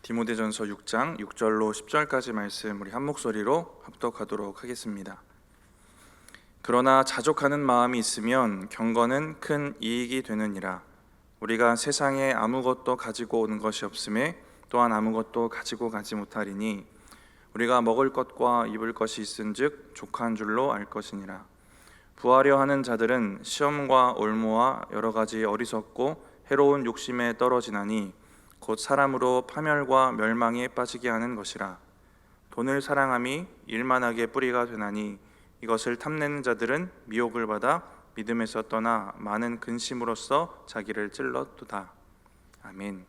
디모데전서 6장 6절로 10절까지 말씀 우리 한 목소리로 합독하도록 하겠습니다. 그러나 자족하는 마음이 있으면 경건은 큰 이익이 되느니라. 우리가 세상에 아무것도 가지고 오는 것이 없음에 또한 아무것도 가지고 가지 못하리니 우리가 먹을 것과 입을 것이 있은즉 족한 줄로 알 것이니라. 부하려 하는 자들은 시험과 올무와 여러 가지 어리석고 해로운 욕심에 떨어지나니 곧 사람으로 파멸과 멸망에 빠지게 하는 것이라. 돈을 사랑함이 일만하게 뿌리가 되나니 이것을 탐내는 자들은 미혹을 받아 믿음에서 떠나 많은 근심으로써 자기를 찔렀도다. 아멘.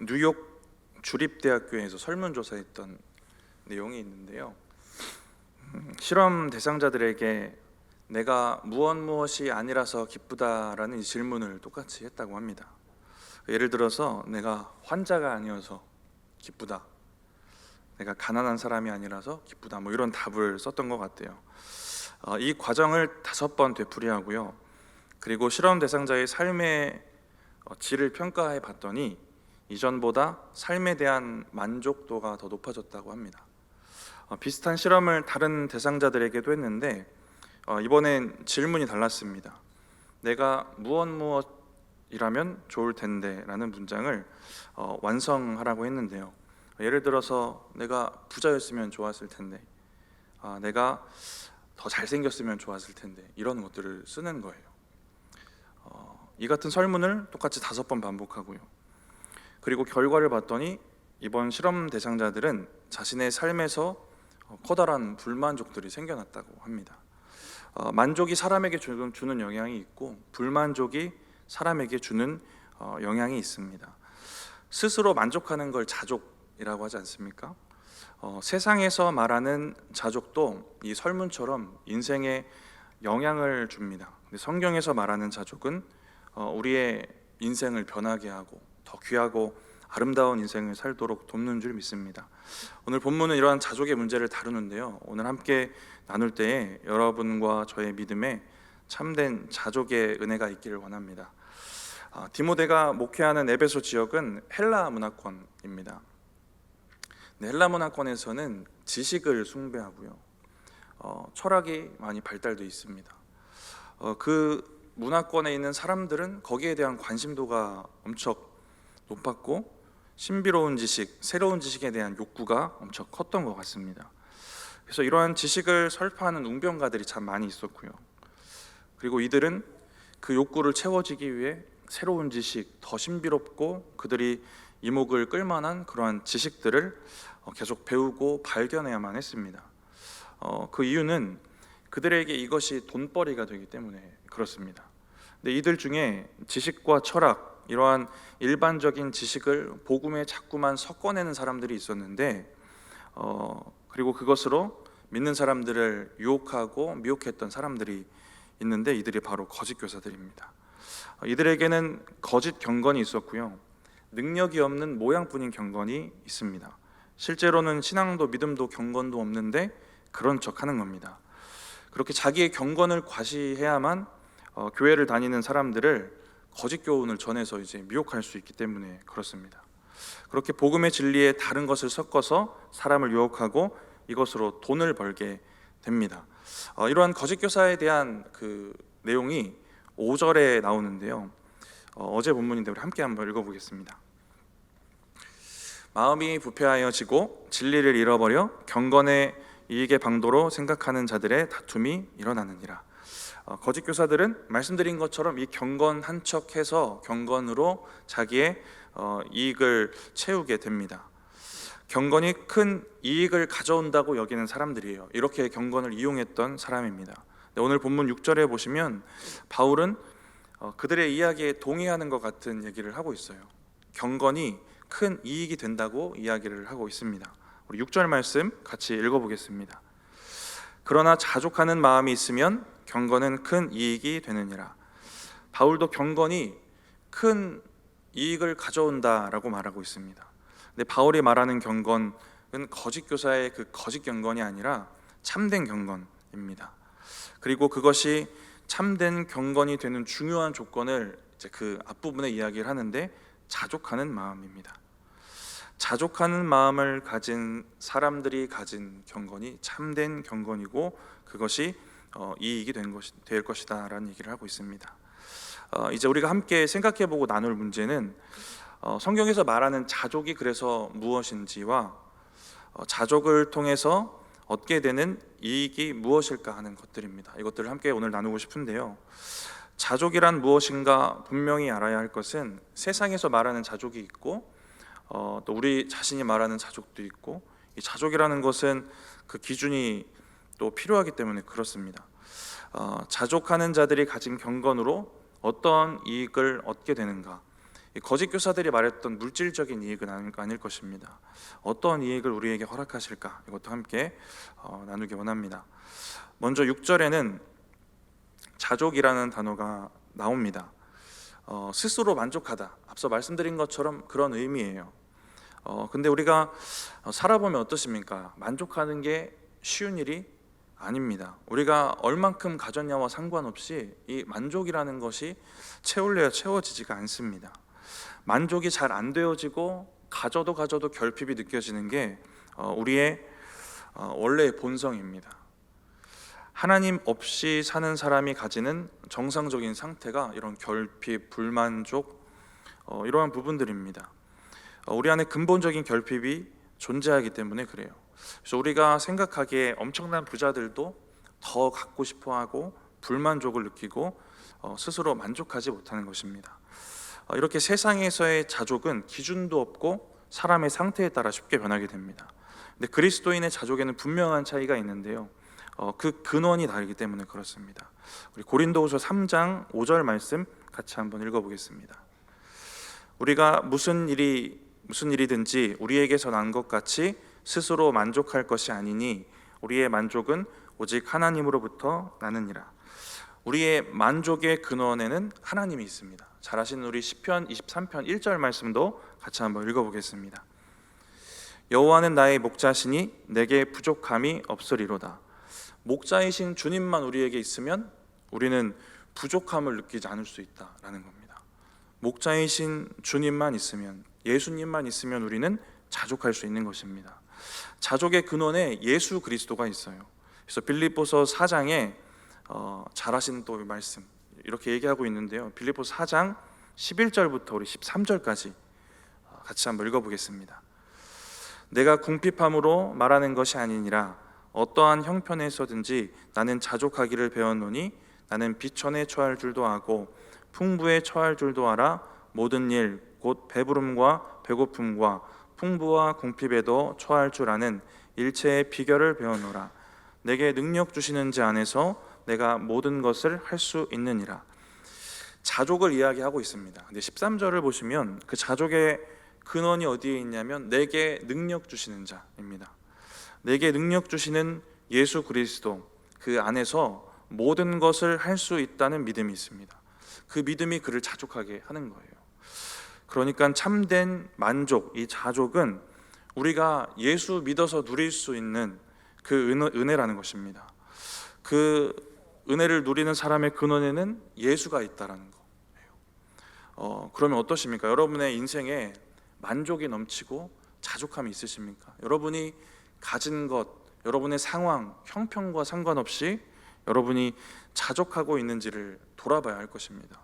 뉴욕 주립대학교에서 설문조사했던 내용이 있는데요. 실험 대상자들에게 내가 무엇이 아니라서 기쁘다라는 이 질문을 똑같이 했다고 합니다. 예를 들어서 내가 환자가 아니어서 기쁘다, 내가 가난한 사람이 아니라서 기쁘다, 이런 답을 썼던 것 같아요. 이 과정을 5번 되풀이하고요. 그리고 실험 대상자의 삶의 질을 평가해 봤더니 이전보다 삶에 대한 만족도가 더 높아졌다고 합니다. 비슷한 실험을 다른 대상자들에게도 했는데 이번엔 질문이 달랐습니다. 내가 무엇이라면 좋을 텐데 라는 문장을 완성하라고 했는데요. 예를 들어서 내가 부자였으면 좋았을 텐데, 내가 더 잘생겼으면 좋았을 텐데, 이런 것들을 쓰는 거예요. 이 같은 설문을 똑같이 5번 반복하고요. 그리고 결과를 봤더니 이번 실험 대상자들은 자신의 삶에서 커다란 불만족들이 생겨났다고 합니다. 만족이 사람에게 주는 영향이 있고 불만족이 사람에게 주는 영향이 있습니다. 스스로 만족하는 걸 자족이라고 하지 않습니까? 세상에서 말하는 자족도 이 설문처럼 인생에 영향을 줍니다. 근데 성경에서 말하는 자족은 우리의 인생을 변하게 하고 더 귀하고 아름다운 인생을 살도록 돕는 줄 믿습니다. 오늘 본문은 이러한 자족의 문제를 다루는데요. 오늘 함께 나눌 때에 여러분과 저의 믿음에 참된 자족의 은혜가 있기를 원합니다. 디모데가 목회하는 에베소 지역은 헬라 문화권입니다. 헬라 문화권에서는 지식을 숭배하고요, 철학이 많이 발달되어 있습니다. 그 문화권에 있는 사람들은 거기에 대한 관심도가 엄청 높았고 신비로운 지식, 새로운 지식에 대한 욕구가 엄청 컸던 것 같습니다. 그래서 이러한 지식을 설파하는 웅변가들이 참 많이 있었고요. 그리고 이들은 그 욕구를 채워지기 위해 새로운 지식, 더 신비롭고 그들이 이목을 끌만한 그러한 지식들을 계속 배우고 발견해야만 했습니다. 그 이유는 그들에게 이것이 돈벌이가 되기 때문에 그렇습니다. 근데 이들 중에 지식과 철학, 이러한 일반적인 지식을 복음에 자꾸만 섞어내는 사람들이 있었는데 그리고 그것으로 믿는 사람들을 유혹하고 미혹했던 사람들이 있는데 이들이 바로 거짓 교사들입니다. 이들에게는 거짓 경건이 있었고요, 능력이 없는 모양뿐인 경건이 있습니다. 실제로는 신앙도 믿음도 경건도 없는데 그런 척하는 겁니다. 그렇게 자기의 경건을 과시해야만 교회를 다니는 사람들을 거짓 교훈을 전해서 이제 미혹할 수 있기 때문에 그렇습니다. 그렇게 복음의 진리에 다른 것을 섞어서 사람을 유혹하고 이것으로 돈을 벌게 됩니다. 이러한 거짓 교사에 대한 그 내용이 5절에 나오는데요. 어제 본문인데 우리 함께 한번 읽어보겠습니다. 마음이 부패하여지고 진리를 잃어버려 경건의 이익의 방도로 생각하는 자들의 다툼이 일어나느니라. 거짓 교사들은 말씀드린 것처럼 이 경건 한 척해서 경건으로 자기의 이익을 채우게 됩니다. 경건이 큰 이익을 가져온다고 여기는 사람들이에요. 이렇게 경건을 이용했던 사람입니다. 오늘 본문 6절에 보시면 바울은 그들의 이야기에 동의하는 것 같은 얘기를 하고 있어요. 경건이 큰 이익이 된다고 이야기를 하고 있습니다. 우리 6절 말씀 같이 읽어보겠습니다. 그러나 자족하는 마음이 있으면 경건은 큰 이익이 되느니라. 바울도 경건이 큰 이익을 가져온다라고 말하고 있습니다. 근데 바울이 말하는 경건은 거짓 교사의 그 거짓 경건이 아니라 참된 경건입니다. 그리고 그것이 참된 경건이 되는 중요한 조건을 이제 그 앞부분에 이야기를 하는데 자족하는 마음입니다. 자족하는 마음을 가진 사람들이 가진 경건이 참된 경건이고 그것이 이익이 될 것이다라는 얘기를 하고 있습니다. 이제 우리가 함께 생각해보고 나눌 문제는 성경에서 말하는 자족이 그래서 무엇인지와 자족을 통해서 얻게 되는 이익이 무엇일까 하는 것들입니다. 이것들을 함께 오늘 나누고 싶은데요. 자족이란 무엇인가 분명히 알아야 할 것은 세상에서 말하는 자족이 있고 또 우리 자신이 말하는 자족도 있고, 이 자족이라는 것은 그 기준이 또 필요하기 때문에 그렇습니다. 자족하는 자들이 가진 경건으로 어떤 이익을 얻게 되는가? 이 거짓 교사들이 말했던 물질적인 이익은 아닐 것입니다. 어떤 이익을 우리에게 허락하실까? 이것도 함께 나누기 원합니다. 먼저 6절에는 자족이라는 단어가 나옵니다. 스스로 만족하다, 앞서 말씀드린 것처럼 그런 의미예요. 근데 우리가 살아보면 어떠십니까? 만족하는 게 쉬운 일이 아닙니다. 우리가 얼만큼 가졌냐와 상관없이 이 만족이라는 것이 채울래야 채워지지가 않습니다. 만족이 잘 안 되어지고 가져도 결핍이 느껴지는 게 우리의 원래의 본성입니다. 하나님 없이 사는 사람이 가지는 정상적인 상태가 이런 결핍, 불만족, 이러한 부분들입니다. 우리 안에 근본적인 결핍이 존재하기 때문에 그래요. 그래서 우리가 생각하기에 엄청난 부자들도 더 갖고 싶어하고 불만족을 느끼고 스스로 만족하지 못하는 것입니다. 이렇게 세상에서의 자족은 기준도 없고 사람의 상태에 따라 쉽게 변하게 됩니다. 근데 그리스도인의 자족에는 분명한 차이가 있는데요. 그 근원이 다르기 때문에 그렇습니다. 우리 고린도후서 3장 5절 말씀 같이 한번 읽어보겠습니다. 우리가 무슨 일이든지 우리에게서 난 것 같이 스스로 만족할 것이 아니니 우리의 만족은 오직 하나님으로부터 나느니라. 우리의 만족의 근원에는 하나님이 있습니다. 잘 아시는 우리 시편 23편 1절 말씀도 같이 한번 읽어보겠습니다. 여호와는 나의 목자시니 내게 부족함이 없으리로다. 목자이신 주님만 우리에게 있으면 우리는 부족함을 느끼지 않을 수 있다라는 겁니다. 목자이신 주님만 있으면, 예수님만 있으면 우리는 자족할 수 있는 것입니다. 자족의 근원에 예수 그리스도가 있어요. 그래서 빌립보서 4장에 잘 아시는 또 말씀 이렇게 얘기하고 있는데요. 빌립보서 4장 11절부터 우리 13절까지 같이 한번 읽어보겠습니다. 내가 궁핍함으로 말하는 것이 아니니라. 어떠한 형편에서든지 나는 자족하기를 배웠노니 나는 비천에 처할 줄도 아고 풍부에 처할 줄도 알아. 모든 일 곧 배부름과 배고픔과 풍부와 궁핍에도 처할 줄 아는 일체의 비결을 배워노라. 내게 능력 주시는 자 안에서 내가 모든 것을 할 수 있느니라. 자족을 이야기하고 있습니다. 근데 13절을 보시면 그 자족의 근원이 어디에 있냐면 내게 능력 주시는 자입니다. 내게 능력 주시는 예수 그리스도, 그 안에서 모든 것을 할 수 있다는 믿음이 있습니다. 그 믿음이 그를 자족하게 하는 거예요. 그러니까 참된 만족, 이 자족은 우리가 예수 믿어서 누릴 수 있는 그 은혜라는 것입니다. 그 은혜를 누리는 사람의 근원에는 예수가 있다라는 거예요. 그러면 어떠십니까? 여러분의 인생에 만족이 넘치고 자족함이 있으십니까? 여러분이 가진 것, 여러분의 상황, 형편과 상관없이 여러분이 자족하고 있는지를 돌아봐야 할 것입니다.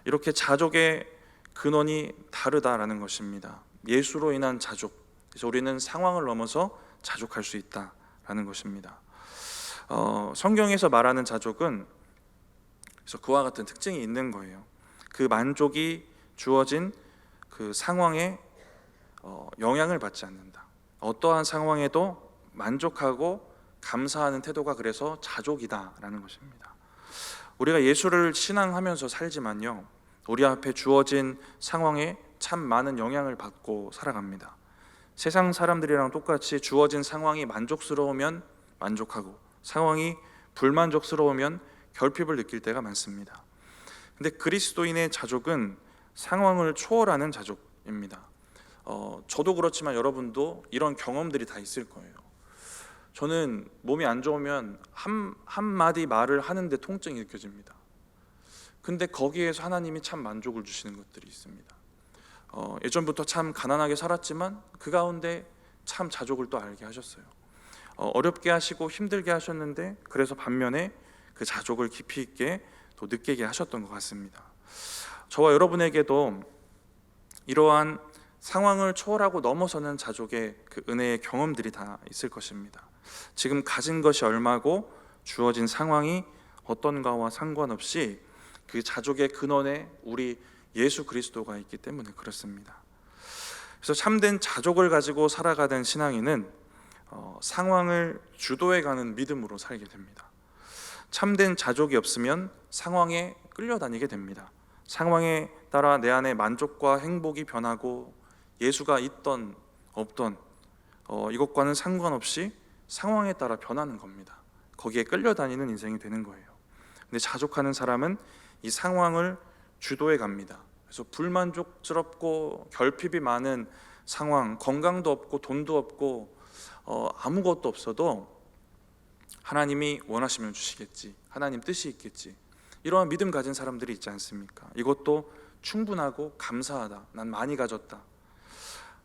이렇게 자족의 근원이 다르다라는 것입니다. 예수로 인한 자족, 그래서 우리는 상황을 넘어서 자족할 수 있다라는 것입니다. 성경에서 말하는 자족은 그래서 그와 같은 특징이 있는 거예요. 그 만족이 주어진 그 상황에 영향을 받지 않는다. 어떠한 상황에도 만족하고 감사하는 태도가 그래서 자족이다라는 것입니다. 우리가 예수를 신앙하면서 살지만요, 우리 앞에 주어진 상황에 참 많은 영향을 받고 살아갑니다. 세상 사람들이랑 똑같이 주어진 상황이 만족스러우면 만족하고 상황이 불만족스러우면 결핍을 느낄 때가 많습니다. 근데 그리스도인의 자족은 상황을 초월하는 자족입니다. 저도 그렇지만 여러분도 이런 경험들이 다 있을 거예요. 저는 몸이 안 좋으면 한마디 말을 하는데 통증이 느껴집니다. 근데 거기에서 하나님이 참 만족을 주시는 것들이 있습니다. 예전부터 참 가난하게 살았지만 그 가운데 참 자족을 또 알게 하셨어요. 어렵게 하시고 힘들게 하셨는데 그래서 반면에 그 자족을 깊이 있게 또 느끼게 하셨던 것 같습니다. 저와 여러분에게도 이러한 상황을 초월하고 넘어서는 자족의 그 은혜의 경험들이 다 있을 것입니다. 지금 가진 것이 얼마고 주어진 상황이 어떤가와 상관없이 그 자족의 근원에 우리 예수 그리스도가 있기 때문에 그렇습니다. 그래서 참된 자족을 가지고 살아가는 신앙인은 상황을 주도해가는 믿음으로 살게 됩니다. 참된 자족이 없으면 상황에 끌려다니게 됩니다. 상황에 따라 내 안에 만족과 행복이 변하고 예수가 있던 없던 이것과는 상관없이 상황에 따라 변하는 겁니다. 거기에 끌려다니는 인생이 되는 거예요. 근데 자족하는 사람은 이 상황을 주도해 갑니다. 그래서 불만족스럽고 결핍이 많은 상황, 건강도 없고 돈도 없고 아무것도 없어도 하나님이 원하시면 주시겠지, 하나님 뜻이 있겠지, 이러한 믿음 가진 사람들이 있지 않습니까? 이것도 충분하고 감사하다, 난 많이 가졌다,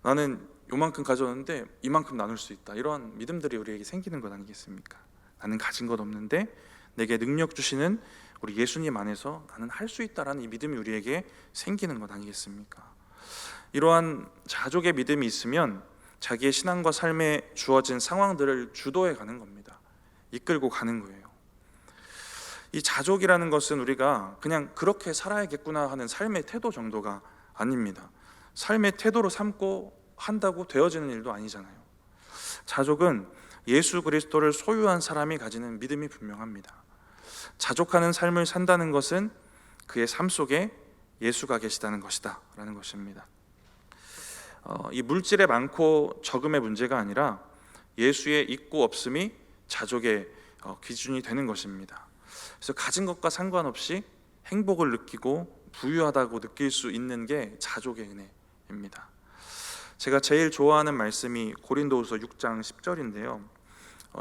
나는 요만큼 가졌는데 이만큼 나눌 수 있다, 이러한 믿음들이 우리에게 생기는 것 아니겠습니까? 나는 가진 것 없는데 내게 능력 주시는 우리 예수님 안에서 나는 할 수 있다라는 이 믿음이 우리에게 생기는 것 아니겠습니까? 이러한 자족의 믿음이 있으면 자기의 신앙과 삶에 주어진 상황들을 주도해 가는 겁니다. 이끌고 가는 거예요. 이 자족이라는 것은 우리가 그냥 그렇게 살아야겠구나 하는 삶의 태도 정도가 아닙니다. 삶의 태도로 삼고 한다고 되어지는 일도 아니잖아요. 자족은 예수 그리스도를 소유한 사람이 가지는 믿음이 분명합니다. 자족하는 삶을 산다는 것은 그의 삶 속에 예수가 계시다는 것이다 라는 것입니다. 이 물질의 많고 적음의 문제가 아니라 예수의 있고 없음이 자족의 기준이 되는 것입니다. 그래서 가진 것과 상관없이 행복을 느끼고 부유하다고 느낄 수 있는 게 자족의 은혜입니다. 제가 제일 좋아하는 말씀이 고린도후서 6장 10절인데요.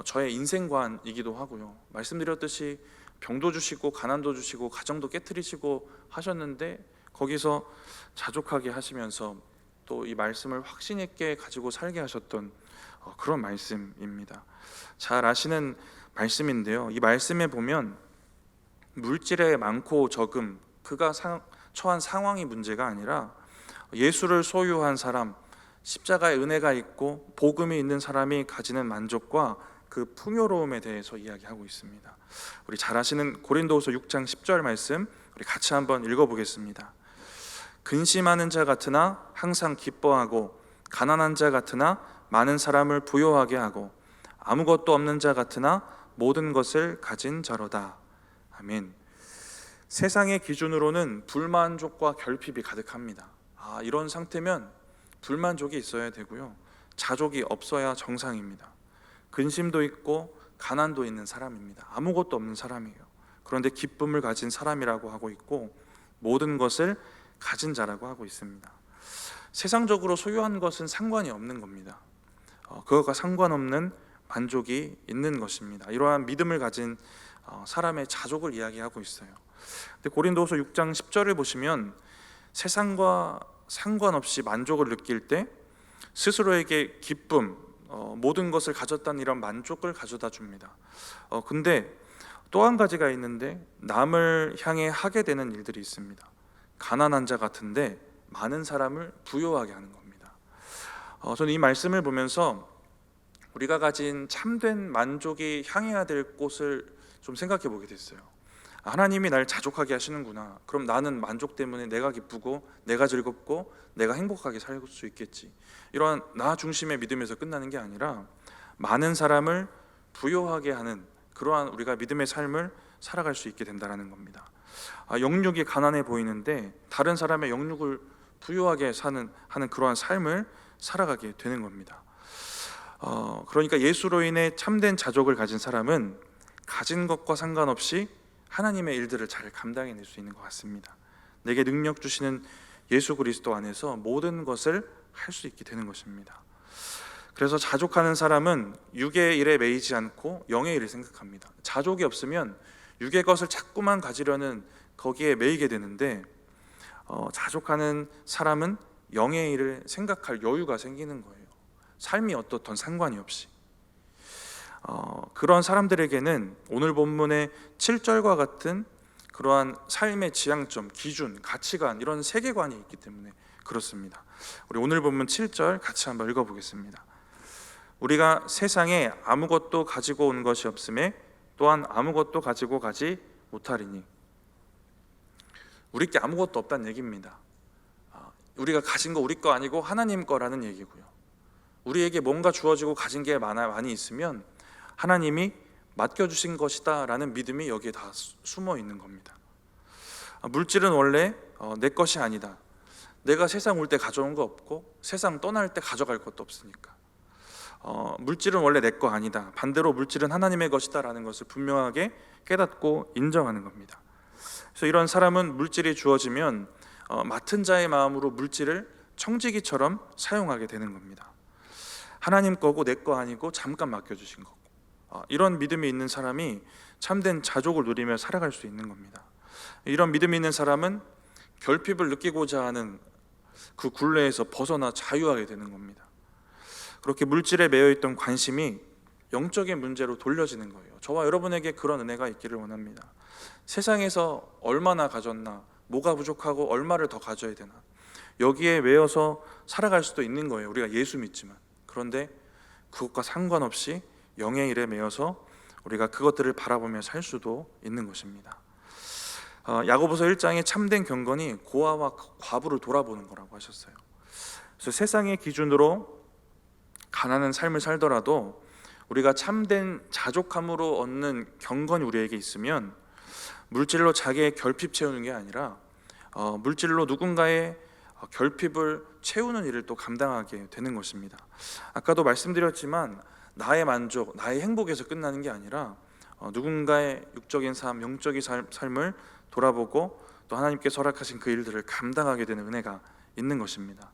저의 인생관이기도 하고요. 말씀드렸듯이 병도 주시고 가난도 주시고 가정도 깨트리시고 하셨는데 거기서 자족하게 하시면서 또 이 말씀을 확신 있게 가지고 살게 하셨던 그런 말씀입니다. 잘 아시는 말씀인데요. 이 말씀에 보면 물질의 많고 적음, 그가 처한 상황이 문제가 아니라 예수를 소유한 사람, 십자가의 은혜가 있고 복음이 있는 사람이 가지는 만족과 그 풍요로움에 대해서 이야기하고 있습니다. 우리 잘 아시는 고린도후서 6장 10절 말씀 우리 같이 한번 읽어보겠습니다. 근심하는 자 같으나 항상 기뻐하고 가난한 자 같으나 많은 사람을 부요하게 하고 아무것도 없는 자 같으나 모든 것을 가진 자로다. 아멘. 세상의 기준으로는 불만족과 결핍이 가득합니다. 이런 상태면 불만족이 있어야 되고요, 자족이 없어야 정상입니다. 근심도 있고 가난도 있는 사람입니다. 아무것도 없는 사람이에요. 그런데 기쁨을 가진 사람이라고 하고 있고 모든 것을 가진 자라고 하고 있습니다. 세상적으로 소유한 것은 상관이 없는 겁니다. 그것과 상관없는 만족이 있는 것입니다. 이러한 믿음을 가진 사람의 자족을 이야기하고 있어요. 근데 고린도후서 6장 10절을 보시면 세상과 상관없이 만족을 느낄 때 스스로에게 기쁨, 모든 것을 가졌다는 이런 만족을 가져다 줍니다. 근데 또 한 가지가 있는데 남을 향해 하게 되는 일들이 있습니다. 가난한 자 같은데 많은 사람을 부요하게 하는 겁니다. 저는 이 말씀을 보면서 우리가 가진 참된 만족이 향해야 될 곳을 좀 생각해 보게 됐어요. 하나님이 날 자족하게 하시는구나. 그럼 나는 만족 때문에 내가 기쁘고 내가 즐겁고 내가 행복하게 살 수 있겠지. 이러한 나 중심의 믿음에서 끝나는 게 아니라 많은 사람을 부요하게 하는 그러한 우리가 믿음의 삶을 살아갈 수 있게 된다는 겁니다. 영육이 가난해 보이는데 다른 사람의 영육을 부유하게 하는 그러한 삶을 살아가게 되는 겁니다. 그러니까 예수로 인해 참된 자족을 가진 사람은 가진 것과 상관없이 하나님의 일들을 잘 감당해낼 수 있는 것 같습니다. 내게 능력 주시는 예수 그리스도 안에서 모든 것을 할 수 있게 되는 것입니다. 그래서 자족하는 사람은 육의 일에 매이지 않고 영의 일을 생각합니다. 자족이 없으면 육의 것을 자꾸만 가지려는 거기에 매이게 되는데 자족하는 사람은 영의 일을 생각할 여유가 생기는 거예요. 삶이 어떻든 상관이 없이. 그런 사람들에게는 오늘 본문의 7절과 같은 그러한 삶의 지향점, 기준, 가치관, 이런 세계관이 있기 때문에 그렇습니다. 우리 오늘 본문 7절 같이 한번 읽어보겠습니다. 우리가 세상에 아무것도 가지고 온 것이 없음에 또한 아무것도 가지고 가지 못하리니. 우리 게 아무것도 없다는 얘기입니다. 우리가 가진 거 우리 거 아니고 하나님 거라는 얘기고요. 우리에게 뭔가 주어지고 가진 게 많이 있으면 하나님이 맡겨주신 것이다 라는 믿음이 여기에 다 숨어 있는 겁니다. 물질은 원래 내 것이 아니다. 내가 세상 올 때 가져온 거 없고 세상 떠날 때 가져갈 것도 없으니까. 물질은 원래 내 거 아니다. 반대로 물질은 하나님의 것이다 라는 것을 분명하게 깨닫고 인정하는 겁니다. 그래서 이런 사람은 물질이 주어지면 맡은 자의 마음으로 물질을 청지기처럼 사용하게 되는 겁니다. 하나님 거고 내 거 아니고 잠깐 맡겨주신 거고. 이런 믿음이 있는 사람이 참된 자족을 누리며 살아갈 수 있는 겁니다. 이런 믿음이 있는 사람은 결핍을 느끼고자 하는 그 굴레에서 벗어나 자유하게 되는 겁니다. 그렇게 물질에 매여 있던 관심이 영적인 문제로 돌려지는 거예요. 저와 여러분에게 그런 은혜가 있기를 원합니다. 세상에서 얼마나 가졌나, 뭐가 부족하고 얼마를 더 가져야 되나, 여기에 매여서 살아갈 수도 있는 거예요. 우리가 예수 믿지만. 그런데 그것과 상관없이 영의 일에 매여서 우리가 그것들을 바라보며 살 수도 있는 것입니다. 야고보서 1장에 참된 경건이 고아와 과부를 돌아보는 거라고 하셨어요. 그래서 세상의 기준으로 가난한 삶을 살더라도 우리가 참된 자족함으로 얻는 경건이 우리에게 있으면 물질로 자기의 결핍 채우는 게 아니라 물질로 누군가의 결핍을 채우는 일을 또 감당하게 되는 것입니다. 아까도 말씀드렸지만 나의 만족, 나의 행복에서 끝나는 게 아니라 누군가의 육적인 삶, 영적인 삶을 돌아보고 또 하나님께서 허락하신 그 일들을 감당하게 되는 은혜가 있는 것입니다.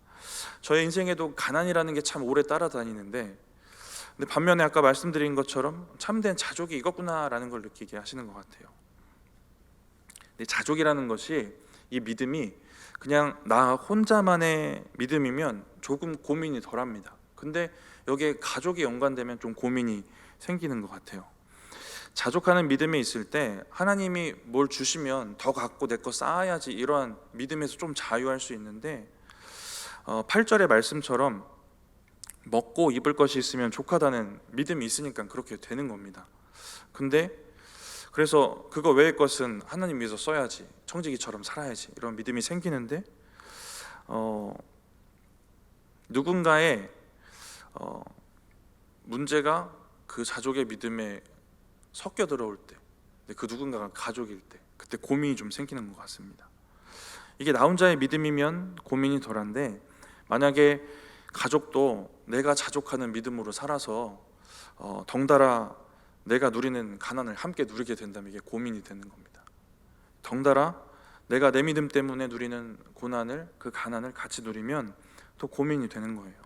저의 인생에도 가난이라는 게 참 오래 따라다니는데, 근데 반면에 아까 말씀드린 것처럼 참된 자족이 이거구나라는 걸 느끼게 하시는 것 같아요. 근데 자족이라는 것이, 이 믿음이 그냥 나 혼자만의 믿음이면 조금 고민이 덜합니다. 근데 여기에 가족이 연관되면 좀 고민이 생기는 것 같아요. 자족하는 믿음이 있을 때 하나님이 뭘 주시면 더 갖고 내 거 쌓아야지, 이러한 믿음에서 좀 자유할 수 있는데 8절의 말씀처럼 먹고 입을 것이 있으면 족하다는 믿음이 있으니까 그렇게 되는 겁니다. 근데 그래서 그거 외의 것은 하나님 위해서 써야지, 청지기처럼 살아야지, 이런 믿음이 생기는데 누군가의 문제가 그 자족의 믿음에 섞여 들어올 때, 그 누군가가 가족일 때, 그때 고민이 좀 생기는 것 같습니다. 이게 나 혼자의 믿음이면 고민이 덜한데, 만약에 가족도 내가 자족하는 믿음으로 살아서 덩달아 내가 누리는 가난을 함께 누리게 된다면 이게 고민이 되는 겁니다. 덩달아 내가 내 믿음 때문에 누리는 고난을, 그 가난을 같이 누리면 또 고민이 되는 거예요.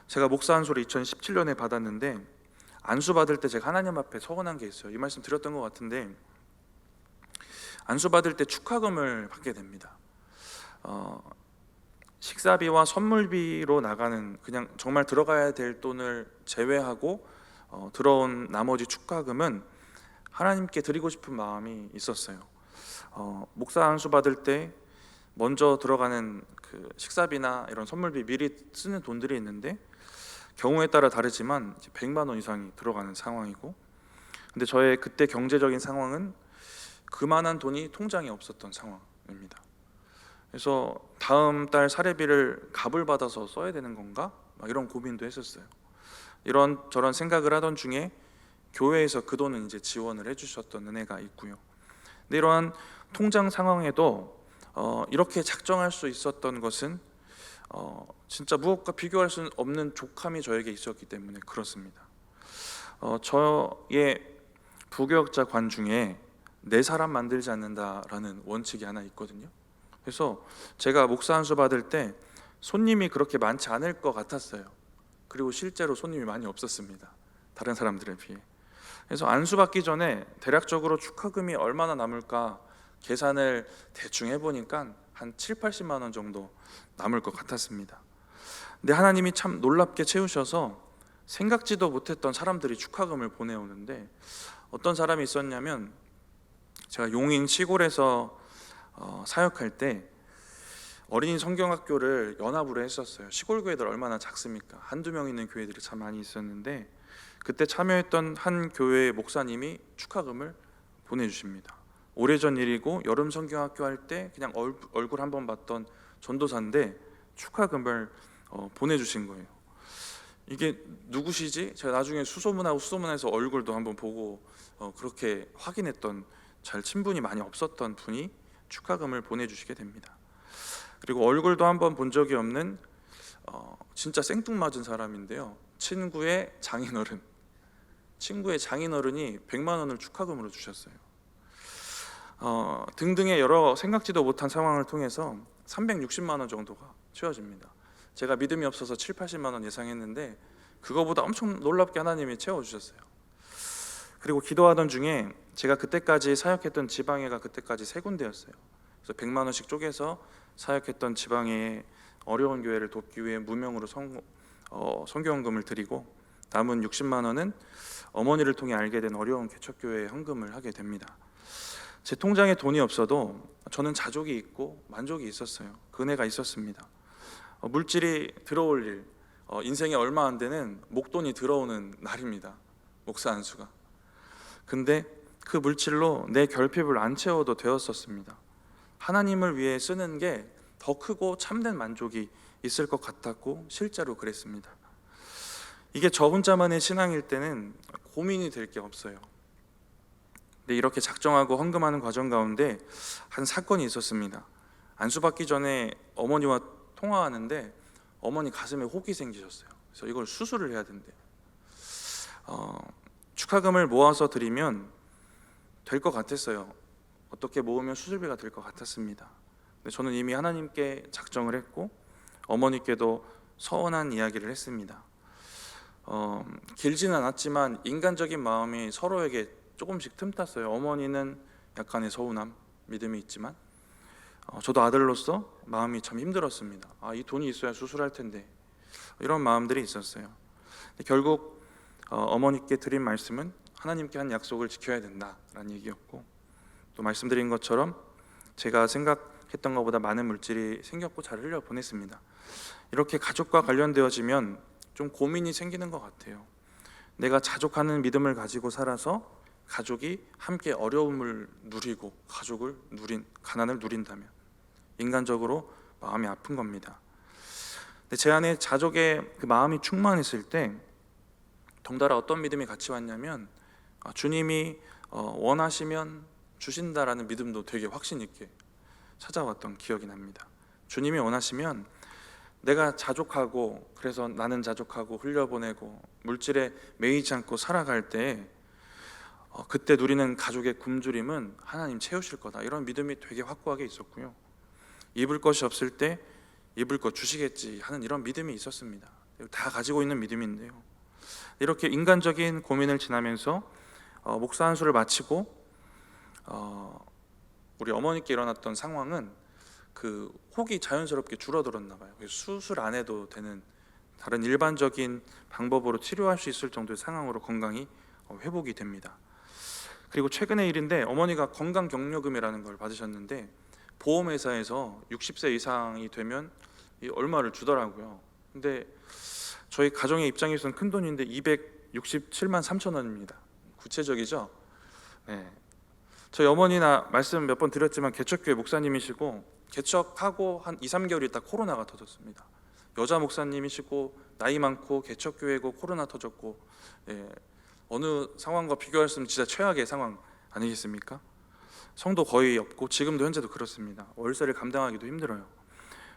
제가 목사 안수를 2017년에 받았는데, 안수 받을 때 제가 하나님 앞에 서원한 게 있어요. 이 말씀 드렸던 것 같은데, 안수 받을 때 축하금을 받게 됩니다. 식사비와 선물비로 나가는, 그냥 정말 들어가야 될 돈을 제외하고 들어온 나머지 축하금은 하나님께 드리고 싶은 마음이 있었어요. 목사 안수 받을 때 먼저 들어가는 그 식사비나 이런 선물비 미리 쓰는 돈들이 있는데, 경우에 따라 다르지만 100만 원 이상이 들어가는 상황이고, 근데 저의 그때 경제적인 상황은 그만한 돈이 통장에 없었던 상황입니다. 그래서 다음 달 사례비를 갑을 받아서 써야 되는 건가? 막 이런 고민도 했었어요. 이런 저런 생각을 하던 중에 교회에서 그 돈은 이제 지원을 해주셨던 은혜가 있고요. 근데 이러한 통장 상황에도 이렇게 작정할 수 있었던 것은 진짜 무엇과 비교할 수 없는 족함이 저에게 있었기 때문에 그렇습니다. 저의 부교역자 관 중에 내 사람 만들지 않는다라는 원칙이 하나 있거든요. 그래서 제가 목사 안수 받을 때 손님이 그렇게 많지 않을 것 같았어요. 그리고 실제로 손님이 많이 없었습니다, 다른 사람들에 비해. 그래서 안수 받기 전에 대략적으로 축하금이 얼마나 남을까 계산을 대충 해보니까 한 7, 80만 원 정도 남을 것 같았습니다. 근데 하나님이 참 놀랍게 채우셔서 생각지도 못했던 사람들이 축하금을 보내오는데, 어떤 사람이 있었냐면, 제가 용인 시골에서 사역할 때 어린이 성경학교를 연합으로 했었어요. 시골 교회들 얼마나 작습니까? 한두 명 있는 교회들이 참 많이 있었는데, 그때 참여했던 한 교회의 목사님이 축하금을 보내주십니다. 오래전 일이고 여름 성경학교 할 때 그냥 얼굴 한번 봤던 전도사인데 축하금을 보내주신 거예요. 이게 누구시지? 제가 나중에 수소문하고 수소문해서 얼굴도 한번 보고 그렇게 확인했던, 잘 친분이 많이 없었던 분이 축하금을 보내주시게 됩니다. 그리고 얼굴도 한번 본 적이 없는 진짜 생뚱맞은 사람인데요, 친구의 장인어른이 100만 원을 축하금으로 주셨어요. 등등의 여러 생각지도 못한 상황을 통해서 360만 원 정도가 채워집니다. 제가 믿음이 없어서 7, 80만 원 예상했는데 그거보다 엄청 놀랍게 하나님이 채워주셨어요. 그리고 기도하던 중에 제가 그때까지 사역했던 지방회가 그때까지 3군데였어요. 그래서 100만 원씩 쪼개서 사역했던 지방회의 어려운 교회를 돕기 위해 무명으로 선교헌금을 드리고, 남은 60만 원은 어머니를 통해 알게 된 어려운 개척교회에 헌금을 하게 됩니다. 제 통장에 돈이 없어도 저는 자족이 있고 만족이 있었어요. 은혜가 있었습니다. 물질이 들어올 일, 인생에 얼마 안 되는 목돈이 들어오는 날입니다. 목사 안수가. 근데 그 물질로 내 결핍을 안 채워도 되었었습니다. 하나님을 위해 쓰는 게 더 크고 참된 만족이 있을 것 같았고 실제로 그랬습니다. 이게 저 혼자만의 신앙일 때는 고민이 될 게 없어요. 근데 이렇게 작정하고 헌금하는 과정 가운데 한 사건이 있었습니다. 안수받기 전에 어머니와 통화하는데 어머니 가슴에 혹이 생기셨어요. 그래서 이걸 수술을 해야 된대요. 축하금을 모아서 드리면 될 것 같았어요. 어떻게 모으면 수술비가 될 것 같았습니다. 근데 저는 이미 하나님께 작정을 했고 어머니께도 서운한 이야기를 했습니다. 길지는 않았지만 인간적인 마음이 서로에게 조금씩 틈탔어요. 어머니는 약간의 서운함, 믿음이 있지만 저도 아들로서 마음이 참 힘들었습니다. 이 돈이 있어야 수술할 텐데, 이런 마음들이 있었어요. 결국 어머니께 드린 말씀은 하나님께 한 약속을 지켜야 된다라는 얘기였고, 또 말씀드린 것처럼 제가 생각했던 것보다 많은 물질이 생겼고 잘 흘려보냈습니다. 이렇게 가족과 관련되어지면 좀 고민이 생기는 것 같아요. 내가 자족하는 믿음을 가지고 살아서 가족이 함께 어려움을 누리고 가난을 누린다면 인간적으로 마음이 아픈 겁니다. 근데 제 안에 자족의 그 마음이 충만했을 때 덩달아 어떤 믿음이 같이 왔냐면, 주님이 원하시면 주신다라는 믿음도 되게 확신 있게 찾아왔던 기억이 납니다. 주님이 원하시면 내가 자족하고, 그래서 나는 자족하고 흘려보내고 물질에 매이지 않고 살아갈 때 그때 누리는 가족의 굶주림은 하나님 채우실 거다, 이런 믿음이 되게 확고하게 있었고요. 입을 것이 없을 때 입을 것 주시겠지 하는 이런 믿음이 있었습니다. 다 가지고 있는 믿음인데요, 이렇게 인간적인 고민을 지나면서 목사 안수를 마치고 우리 어머니께 일어났던 상황은 그 혹이 자연스럽게 줄어들었나 봐요. 수술 안 해도 되는 다른 일반적인 방법으로 치료할 수 있을 정도의 상황으로 건강이 회복이 됩니다. 그리고 최근의 일인데, 어머니가 건강격려금이라는 걸 받으셨는데 보험회사에서 60세 이상이 되면 얼마를 주더라고요. 근데 저희 가정의 입장에서는 큰 돈인데 267만 3천 원입니다. 구체적이죠? 네. 저희 어머니나 말씀 몇 번 드렸지만 개척교회 목사님이시고, 개척하고 한 2, 3개월 있다 코로나가 터졌습니다. 여자 목사님이시고 나이 많고 개척교회고 코로나 터졌고, 어느 상황과 비교할 수 없는 진짜 최악의 상황 아니겠습니까? 성도 거의 없고 지금도 현재도 그렇습니다. 월세를 감당하기도 힘들어요.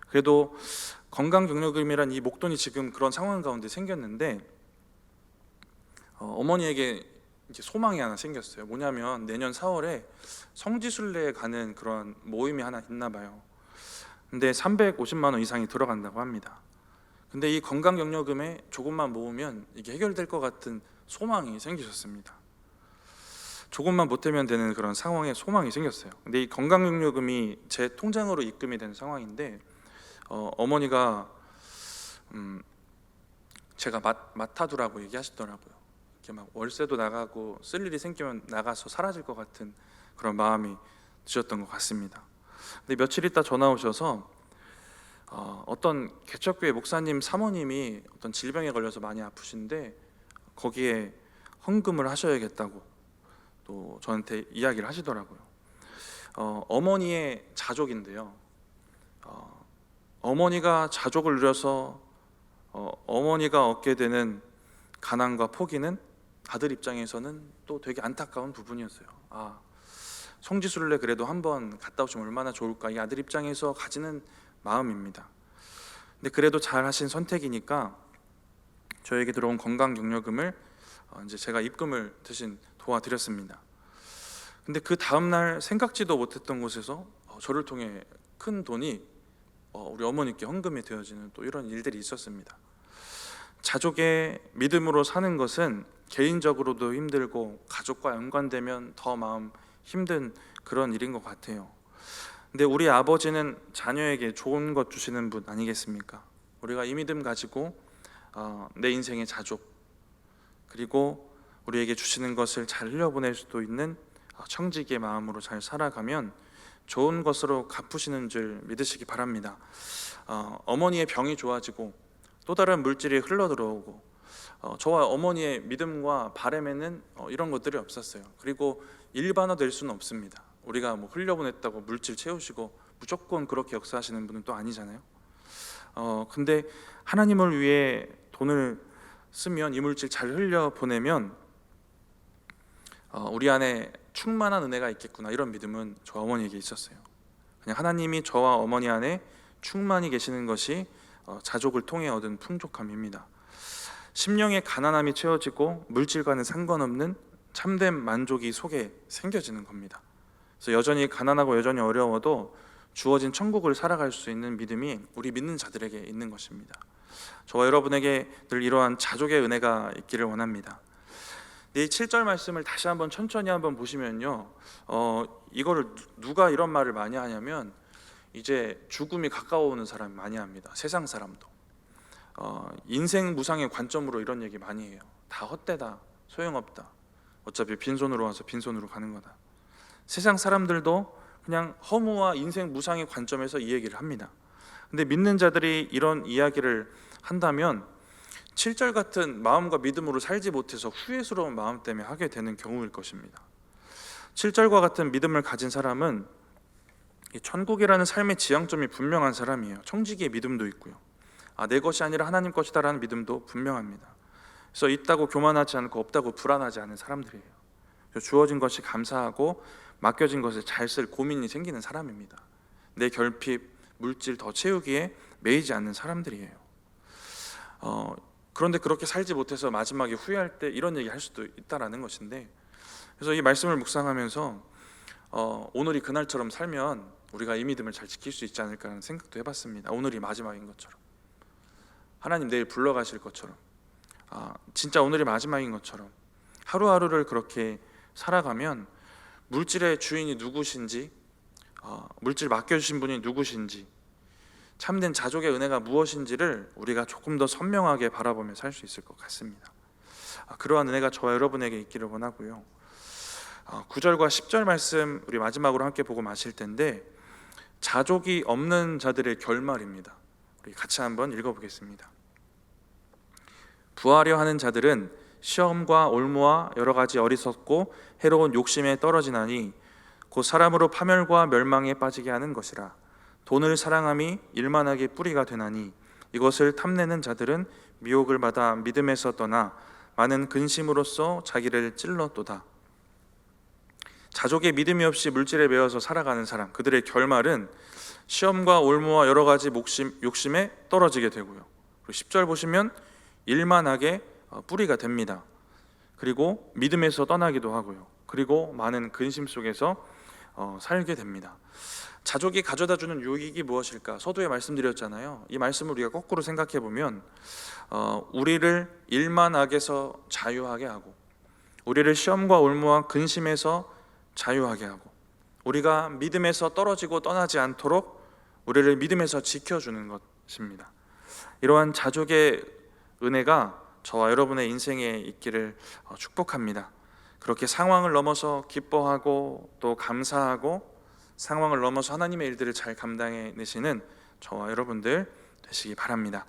그래도 건강격려금이란 이 목돈이 지금 그런 상황 가운데 생겼는데, 어머니에게 이제 소망이 하나 생겼어요. 뭐냐면 내년 4월에 성지순례에 가는 그런 모임이 하나 있나 봐요. 근데 350만 원 이상이 들어간다고 합니다. 근데 이 건강격려금에 조금만 모으면 이게 해결될 것 같은 소망이 생기셨습니다. 조금만 보태면 되는 그런 상황에 소망이 생겼어요. 근데 이 건강용료금이 제 통장으로 입금이 된 상황인데 어머니가 제가 맡아두라고 얘기하시더라고요. 이렇게 막 월세도 나가고 쓸 일이 생기면 나가서 사라질 것 같은 그런 마음이 드셨던 것 같습니다. 근데 며칠 있다 전화 오셔서 어떤 개척교회 목사님 사모님이 어떤 질병에 걸려서 많이 아프신데 거기에 헌금을 하셔야겠다고 또 저한테 이야기를 하시더라고요. 어머니의 자족인데요. 어머니가 자족을 누려서 어머니가 얻게 되는 가난과 포기는 아들 입장에서는 또 되게 안타까운 부분이었어요. 성지순례 그래도 한번 갔다 오시면 얼마나 좋을까, 이 아들 입장에서 가지는 마음입니다. 근데 그래도 잘 하신 선택이니까 저에게 들어온 건강격려금을 이제 제가 입금을 대신 도와드렸습니다. 근데 그 다음날 생각지도 못했던 곳에서 저를 통해 큰 돈이 우리 어머니께 헌금이 되어지는 또 이런 일들이 있었습니다. 자족의 믿음으로 사는 것은 개인적으로도 힘들고 가족과 연관되면 더 마음 힘든 그런 일인 것 같아요. 근데 우리 아버지는 자녀에게 좋은 것 주시는 분 아니겠습니까? 우리가 이 믿음 가지고 내 인생의 자족, 그리고 우리에게 주시는 것을 잘 흘려보낼 수도 있는 청지기의 마음으로 잘 살아가면 좋은 것으로 갚으시는 줄 믿으시기 바랍니다. 어머니의 병이 좋아지고 또 다른 물질이 흘러들어오고 저와 어머니의 믿음과 바람에는 이런 것들이 없었어요. 그리고 일반화될 수는 없습니다. 우리가 뭐 흘려보냈다고 물질 채우시고 무조건 그렇게 역사하시는 분은 또 아니잖아요. 근데 하나님을 위해 돈을 쓰면 이 물질 잘 흘려보내면 우리 안에 충만한 은혜가 있겠구나, 이런 믿음은 저 어머니에게 있었어요. 그냥 하나님이 저와 어머니 안에 충만히 계시는 것이 자족을 통해 얻은 풍족함입니다. 심령의 가난함이 채워지고 물질과는 상관없는 참된 만족이 속에 생겨지는 겁니다. 그래서 여전히 가난하고 여전히 어려워도 주어진 천국을 살아갈 수 있는 믿음이 우리 믿는 자들에게 있는 것입니다. 저와 여러분에게 늘 이러한 자족의 은혜가 있기를 원합니다. 이 7절 말씀을 다시 한번 천천히 한번 보시면요, 이거를 누가 이런 말을 많이 하냐면 이제 죽음이 가까워오는 사람이 많이 합니다. 세상 사람도 인생 무상의 관점으로 이런 얘기 많이 해요. 다 헛되다, 소용없다, 어차피 빈손으로 와서 빈손으로 가는 거다. 세상 사람들도 그냥 허무와 인생 무상의 관점에서 이 얘기를 합니다. 근데 믿는 자들이 이런 이야기를 한다면 7절 같은 마음과 믿음으로 살지 못해서 후회스러운 마음 때문에 하게 되는 경우일 것입니다. 7절과 같은 믿음을 가진 사람은 천국이라는 삶의 지향점이 분명한 사람이에요. 청지기의 믿음도 있고요, 내 것이 아니라 하나님 것이다라는 믿음도 분명합니다. 그래서 있다고 교만하지 않고 없다고 불안하지 않은 사람들이에요. 주어진 것이 감사하고 맡겨진 것을 잘 쓸 고민이 생기는 사람입니다. 내 결핍, 물질 더 채우기에 매이지 않는 사람들이에요. 그런데 그렇게 살지 못해서 마지막에 후회할 때 이런 얘기 할 수도 있다라는 것인데, 그래서 이 말씀을 묵상하면서 오늘이 그날처럼 살면 우리가 이 믿음을 잘 지킬 수 있지 않을까라는 생각도 해봤습니다. 오늘이 마지막인 것처럼, 하나님 내일 불러가실 것처럼, 진짜 오늘이 마지막인 것처럼 하루하루를 그렇게 살아가면 물질의 주인이 누구신지, 물질 맡겨주신 분이 누구신지, 참된 자족의 은혜가 무엇인지를 우리가 조금 더 선명하게 바라보며 살 수 있을 것 같습니다. 그러한 은혜가 저와 여러분에게 있기를 원하고요. 9절과 10절 말씀 우리 마지막으로 함께 보고 마실 텐데, 자족이 없는 자들의 결말입니다. 우리 같이 한번 읽어보겠습니다. 부하려 하는 자들은 시험과 올무와 여러 가지 어리석고 해로운 욕심에 떨어지나니 곧 사람으로 파멸과 멸망에 빠지게 하는 것이라. 돈을 사랑함이 일만하게 뿌리가 되나니 이것을 탐내는 자들은 미혹을 받아 믿음에서 떠나 많은 근심으로써 자기를 찔렀도다. 자족의 믿음이 없이 물질에 매여서 살아가는 사람, 그들의 결말은 시험과 올무와 여러 가지 욕심에 떨어지게 되고요, 그리고 10절 보시면 일만하게 뿌리가 됩니다. 그리고 믿음에서 떠나기도 하고요, 그리고 많은 근심 속에서 살게 됩니다. 자족이 가져다주는 유익이 무엇일까? 서두에 말씀드렸잖아요. 이 말씀을 우리가 거꾸로 생각해 보면 우리를 일만 악에서 자유하게 하고 우리를 시험과 올무와 근심에서 자유하게 하고 우리가 믿음에서 떨어지고 떠나지 않도록 우리를 믿음에서 지켜주는 것입니다. 이러한 자족의 은혜가 저와 여러분의 인생에 있기를 축복합니다. 그렇게 상황을 넘어서 기뻐하고 또 감사하고 상황을 넘어서 하나님의 일들을 잘 감당해내시는 저와 여러분들 되시기 바랍니다.